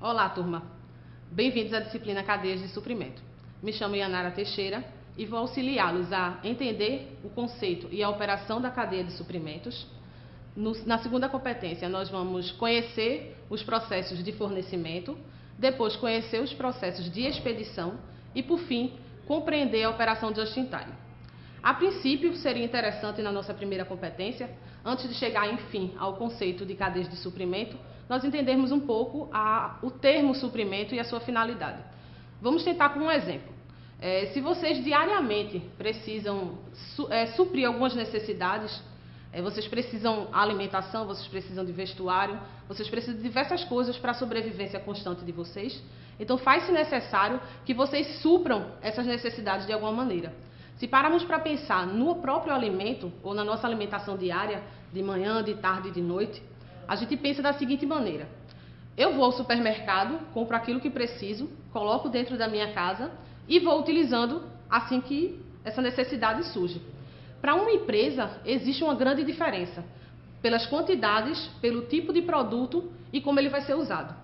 Olá, turma! Bem-vindos à disciplina Cadeias de Suprimento. Me chamo Yanara Teixeira e vou auxiliá-los a entender o conceito e a operação da cadeia de suprimentos. Na segunda competência, nós vamos conhecer os processos de fornecimento, depois conhecer os processos de expedição e, por fim, compreender a operação just-in-time. A princípio, seria interessante na nossa primeira competência, antes de chegar, enfim, ao conceito de cadeias de suprimento, nós entendermos um pouco o termo suprimento e a sua finalidade. Vamos tentar com um exemplo. Se vocês diariamente precisam suprir algumas necessidades, vocês precisam de alimentação, vocês precisam de vestuário, vocês precisam de diversas coisas para a sobrevivência constante de vocês, então faz-se necessário que vocês supram essas necessidades de alguma maneira. Se pararmos para pensar no próprio alimento, ou na nossa alimentação diária, de manhã, de tarde e de noite, a gente pensa da seguinte maneira: eu vou ao supermercado, compro aquilo que preciso, coloco dentro da minha casa e vou utilizando assim que essa necessidade surge. Para uma empresa, existe uma grande diferença pelas quantidades, pelo tipo de produto e como ele vai ser usado.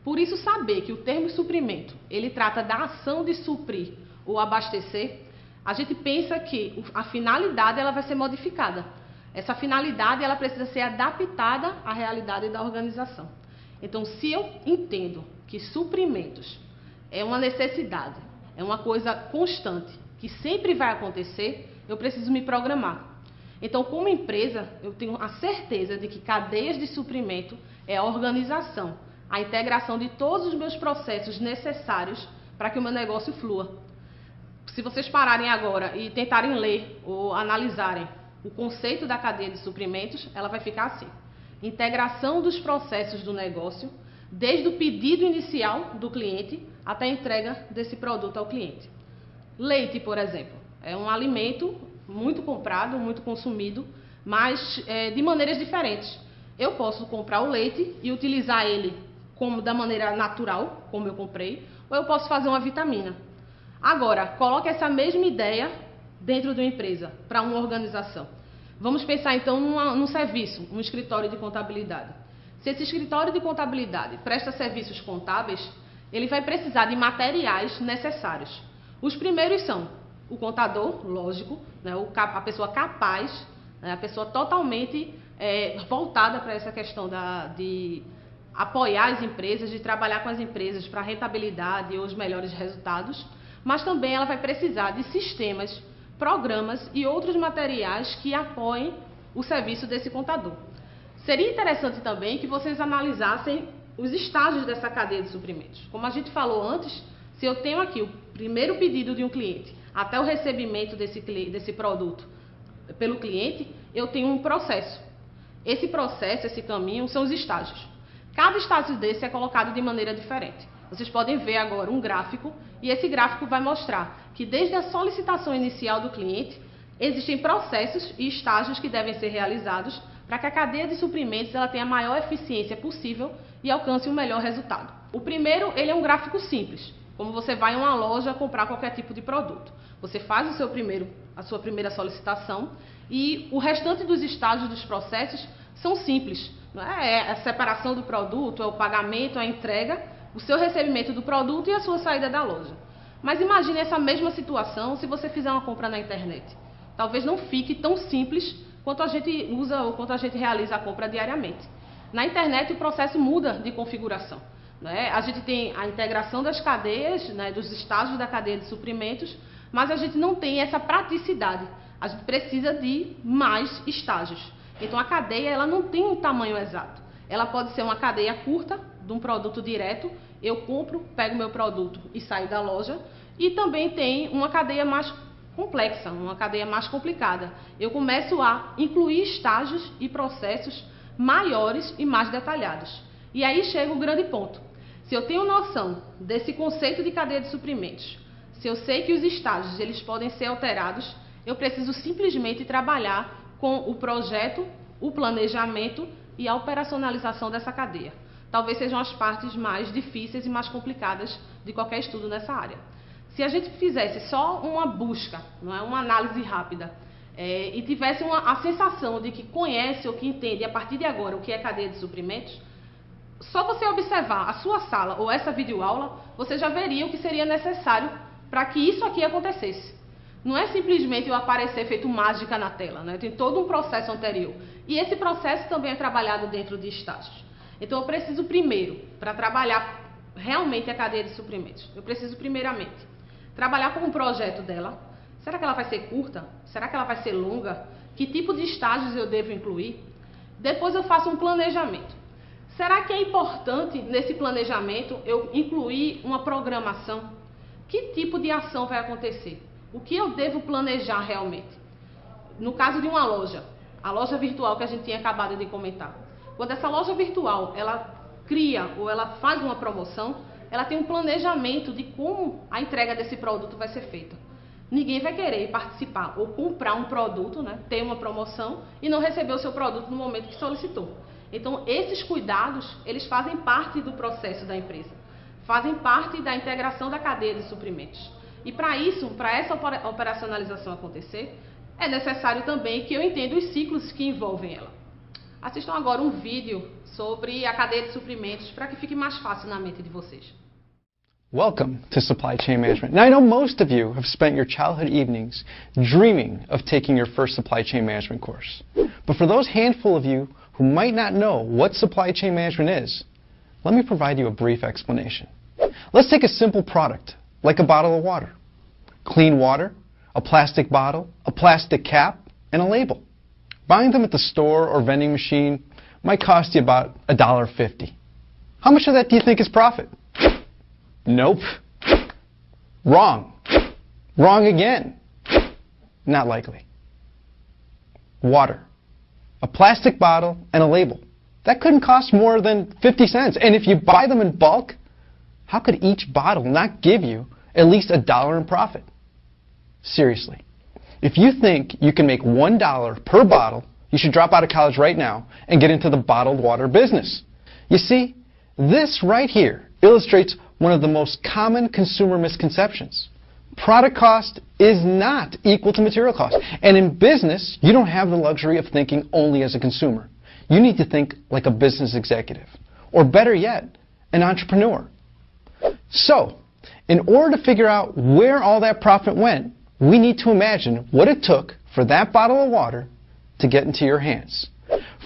Por isso, saber que o termo suprimento, ele trata da ação de suprir ou abastecer, a gente pensa que a finalidade ela vai ser modificada. Essa finalidade ela precisa ser adaptada à realidade da organização. Então, se eu entendo que suprimentos é uma necessidade, é uma coisa constante, que sempre vai acontecer, eu preciso me programar. Então, como empresa, eu tenho a certeza de que cadeias de suprimento é a organização, a integração de todos os meus processos necessários para que o meu negócio flua. Se vocês pararem agora e tentarem ler ou analisarem o conceito da cadeia de suprimentos, ela vai ficar assim: integração dos processos do negócio, desde o pedido inicial do cliente até a entrega desse produto ao cliente. Leite, por exemplo, é um alimento muito comprado, muito consumido, mas de maneiras diferentes. Eu posso comprar o leite e utilizar ele da maneira natural, como eu comprei, ou eu posso fazer uma vitamina. Agora, coloque essa mesma ideia dentro de uma empresa, para uma organização. Vamos pensar então num serviço, um escritório de contabilidade. Se esse escritório de contabilidade presta serviços contábeis, ele vai precisar de materiais necessários. Os primeiros são o contador, lógico, né, a pessoa capaz, né, a pessoa totalmente voltada para essa questão de apoiar as empresas, de trabalhar com as empresas para a rentabilidade e os melhores resultados, mas também ela vai precisar de sistemas, programas e outros materiais que apoiem o serviço desse contador. Seria interessante também que vocês analisassem os estágios dessa cadeia de suprimentos. Como a gente falou antes, se eu tenho aqui o primeiro pedido de um cliente até o recebimento desse produto pelo cliente, eu tenho um processo. Esse processo, esse caminho, são os estágios. Cada estágio desse é colocado de maneira diferente. Vocês podem ver agora um gráfico e esse gráfico vai mostrar que desde a solicitação inicial do cliente, existem processos e estágios que devem ser realizados para que a cadeia de suprimentos ela tenha a maior eficiência possível e alcance o melhor resultado. O primeiro, ele é um gráfico simples, como você vai em uma loja comprar qualquer tipo de produto. Você faz a sua primeira solicitação e o restante dos estágios dos processos são simples. Não é a separação do produto, é o pagamento, a entrega, o seu recebimento do produto e a sua saída da loja. Mas imagine essa mesma situação se você fizer uma compra na internet. Talvez não fique tão simples quanto a gente usa ou quanto a gente realiza a compra diariamente. Na internet o processo muda de configuração. Né? A gente tem a integração das cadeias, né, dos estágios da cadeia de suprimentos, mas a gente não tem essa praticidade. A gente precisa de mais estágios. Então a cadeia ela não tem um tamanho exato. Ela pode ser uma cadeia curta, de um produto direto, eu compro, pego meu produto e saio da loja, e também tem uma cadeia mais complexa, uma cadeia mais complicada. Eu começo a incluir estágios e processos maiores e mais detalhados. E aí chega o grande ponto. Se eu tenho noção desse conceito de cadeia de suprimentos, se eu sei que os estágios eles podem ser alterados, eu preciso simplesmente trabalhar com o projeto, o planejamento e a operacionalização dessa cadeia. Talvez sejam as partes mais difíceis e mais complicadas de qualquer estudo nessa área. Se a gente fizesse só uma busca, não é, uma análise rápida, e tivesse a sensação de que conhece ou que entende a partir de agora o que é cadeia de suprimentos, Só você observar a sua sala ou essa videoaula, você já veria o que seria necessário para que isso aqui acontecesse. Não é simplesmente eu aparecer feito mágica na tela, né? Tem todo um processo anterior. E esse processo também é trabalhado dentro de estágios. Então eu preciso primeiro, para trabalhar realmente a cadeia de suprimentos, eu preciso primeiramente trabalhar com o projeto dela. Será que ela vai ser curta? Será que ela vai ser longa? Que tipo de estágios eu devo incluir? Depois eu faço um planejamento. Será que é importante nesse planejamento eu incluir uma programação? Que tipo de ação vai acontecer? O que eu devo planejar realmente? No caso de uma loja, a loja virtual que a gente tinha acabado de comentar. Quando essa loja virtual, ela cria ou ela faz uma promoção, ela tem um planejamento de como a entrega desse produto vai ser feita. Ninguém vai querer participar ou comprar um produto, né, ter uma promoção e não receber o seu produto no momento que solicitou. Então, esses cuidados, eles fazem parte do processo da empresa, fazem parte da integração da cadeia de suprimentos. E para isso, para essa operacionalização acontecer, é necessário também que eu entenda os ciclos que envolvem ela. Assistam agora um vídeo sobre a cadeia de suprimentos para que fique mais fácil na mente de vocês. Welcome to Supply Chain Management. Now, I know most of you have spent your childhood evenings dreaming of taking your first Supply Chain Management course. But for those handful of you who might not know what Supply Chain Management is, let me provide you a brief explanation. Let's take a simple product, like a bottle of water. Clean water, a plastic bottle, a plastic cap, and a label. Buying them at the store or vending machine might cost you about $1.50. How much of that do you think is profit? Nope. Wrong. Wrong again. Not likely. Water. A plastic bottle and a label. That couldn't cost more than 50 cents. And if you buy them in bulk, how could each bottle not give you at least $1 in profit? Seriously. If you think you can make $1 per bottle, you should drop out of college right now and get into the bottled water business. You see, this right here illustrates one of the most common consumer misconceptions. Product cost is not equal to material cost. And in business, you don't have the luxury of thinking only as a consumer. You need to think like a business executive. Or better yet, an entrepreneur. So, in order to figure out where all that profit went, we need to imagine what it took for that bottle of water to get into your hands.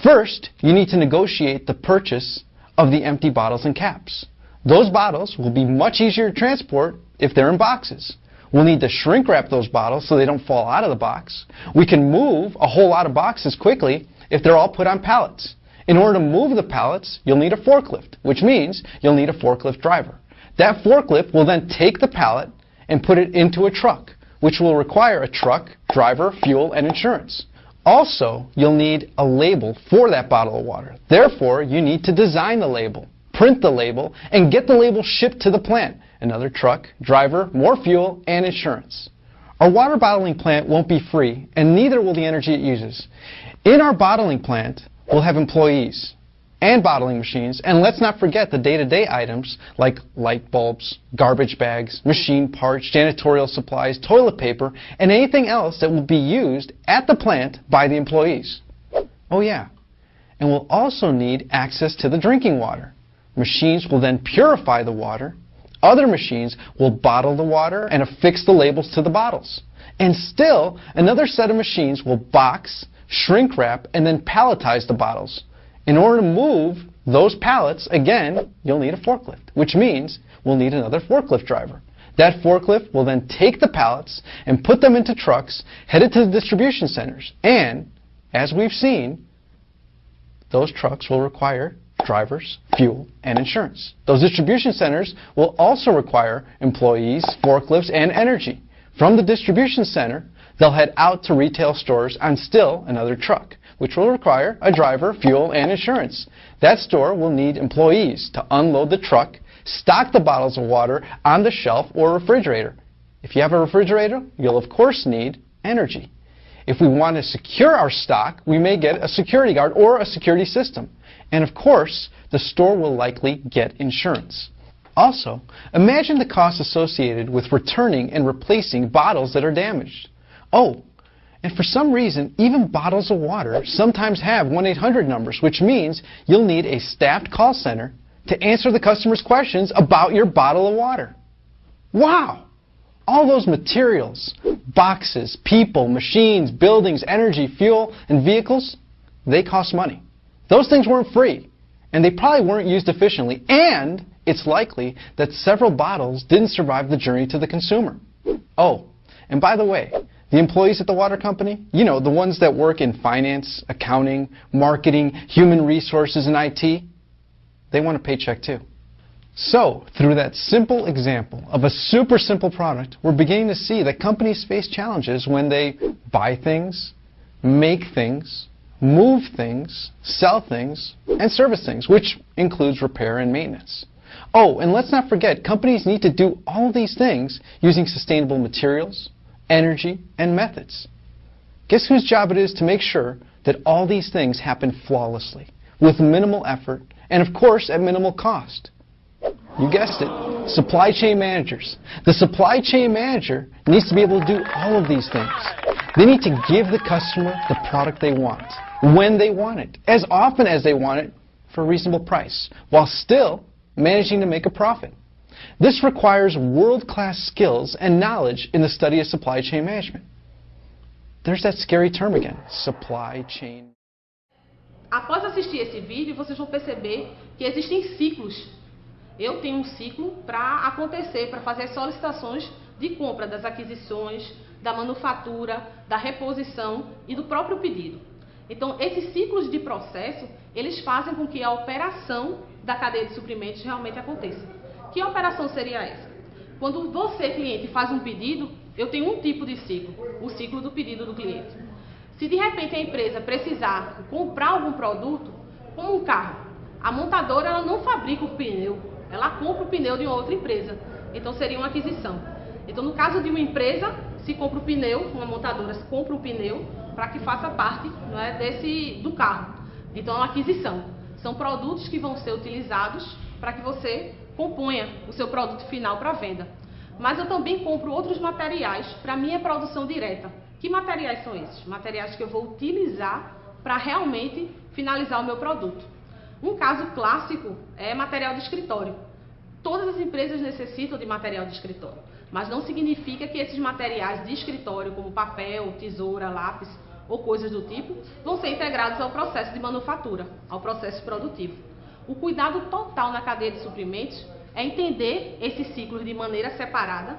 First, you need to negotiate the purchase of the empty bottles and caps. Those bottles will be much easier to transport if they're in boxes. We'll need to shrink wrap those bottles so they don't fall out of the box. We can move a whole lot of boxes quickly if they're all put on pallets. In order to move the pallets, you'll need a forklift, which means you'll need a forklift driver. That forklift will then take the pallet and put it into a truck, which will require a truck, driver, fuel, and insurance. Also, you'll need a label for that bottle of water. Therefore, you need to design the label, print the label, and get the label shipped to the plant. Another truck, driver, more fuel, and insurance. Our water bottling plant won't be free, and neither will the energy it uses. In our bottling plant, we'll have employees and bottling machines, and let's not forget the day-to-day items like light bulbs, garbage bags, machine parts, janitorial supplies, toilet paper, and anything else that will be used at the plant by the employees. Oh yeah, and we'll also need access to the drinking water. Machines will then purify the water. Other machines will bottle the water and affix the labels to the bottles. And still, another set of machines will box, shrink wrap, and then palletize the bottles. In order to move those pallets, again, you'll need a forklift, which means we'll need another forklift driver. That forklift will then take the pallets and put them into trucks headed to the distribution centers. And, as we've seen, those trucks will require drivers, fuel, and insurance. Those distribution centers will also require employees, forklifts, and energy. From the distribution center, they'll head out to retail stores on still another truck, which will require a driver, fuel, and insurance. That store will need employees to unload the truck, stock the bottles of water on the shelf or refrigerator. If you have a refrigerator, you'll of course need energy. If we want to secure our stock, we may get a security guard or a security system. And of course, the store will likely get insurance. Also, imagine the costs associated with returning and replacing bottles that are damaged. Oh, And for some reason, even bottles of water sometimes have 1-800 numbers, which means you'll need a staffed call center to answer the customer's questions about your bottle of water. Wow! All those materials, boxes, people, machines, buildings, energy, fuel, and vehicles, they cost money. Those things weren't free, and they probably weren't used efficiently, and it's likely that several bottles didn't survive the journey to the consumer. Oh, and by the way, the employees at the water company, you know, the ones that work in finance, accounting, marketing, human resources, and IT, they want a paycheck too. So, through that simple example of a super simple product, we're beginning to see that companies face challenges when they buy things, make things, move things, sell things, and service things, which includes repair and maintenance. Oh, and let's not forget, companies need to do all of these things using sustainable materials, energy, and methods. Guess whose job it is to make sure that all these things happen flawlessly, with minimal effort, and of course at minimal cost? You guessed it, supply chain managers. The supply chain manager needs to be able to do all of these things. They need to give the customer the product they want, when they want it, as often as they want it, for a reasonable price, while still managing to make a profit. This requires world-class skills and knowledge in the study of supply chain management. There's that scary term again, supply chain. Após assistir esse vídeo, vocês vão perceber que existem ciclos. Eu tenho um ciclo para acontecer, para fazer as solicitações de compra das aquisições, da manufatura, da reposição e do próprio pedido. Então, esses ciclos de processo, eles fazem com que a operação da cadeia de suprimentos realmente aconteça. Que operação seria essa? Quando você, cliente, faz um pedido, eu tenho um tipo de ciclo, o ciclo do pedido do cliente. Se de repente a empresa precisar comprar algum produto, como um carro, a montadora ela não fabrica o pneu, ela compra o pneu de uma outra empresa. Então seria uma aquisição. Então no caso de uma empresa, se compra o pneu, uma montadora se compra o pneu para que faça parte, não é, do carro. Então é uma aquisição. São produtos que vão ser utilizados para que você componha o seu produto final para venda. Mas eu também compro outros materiais para minha produção direta. Que materiais são esses? Materiais que eu vou utilizar para realmente finalizar o meu produto. Um caso clássico é material de escritório. Todas as empresas necessitam de material de escritório, mas não significa que esses materiais de escritório, como papel, tesoura, lápis ou coisas do tipo, vão ser integrados ao processo de manufatura, ao processo produtivo. O cuidado total na cadeia de suprimentos é entender esses ciclos de maneira separada,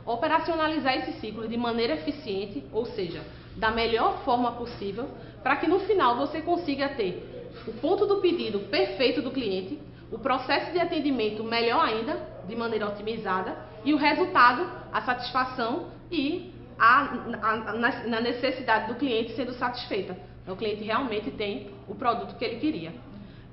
operacionalizar esses ciclos de maneira eficiente, ou seja, da melhor forma possível, para que no final você consiga ter o ponto do pedido perfeito do cliente, o processo de atendimento melhor ainda, de maneira otimizada, e o resultado, a satisfação e na necessidade do cliente sendo satisfeita. Então, o cliente realmente tem o produto que ele queria.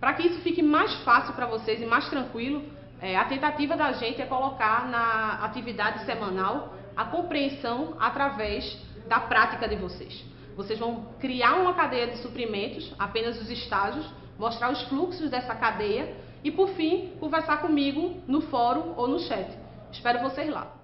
Para que isso fique mais fácil para vocês e mais tranquilo, a tentativa da gente é colocar na atividade semanal a compreensão através da prática de vocês. Vocês vão criar uma cadeia de suprimentos, apenas os estágios, mostrar os fluxos dessa cadeia e, por fim, conversar comigo no fórum ou no chat. Espero vocês lá.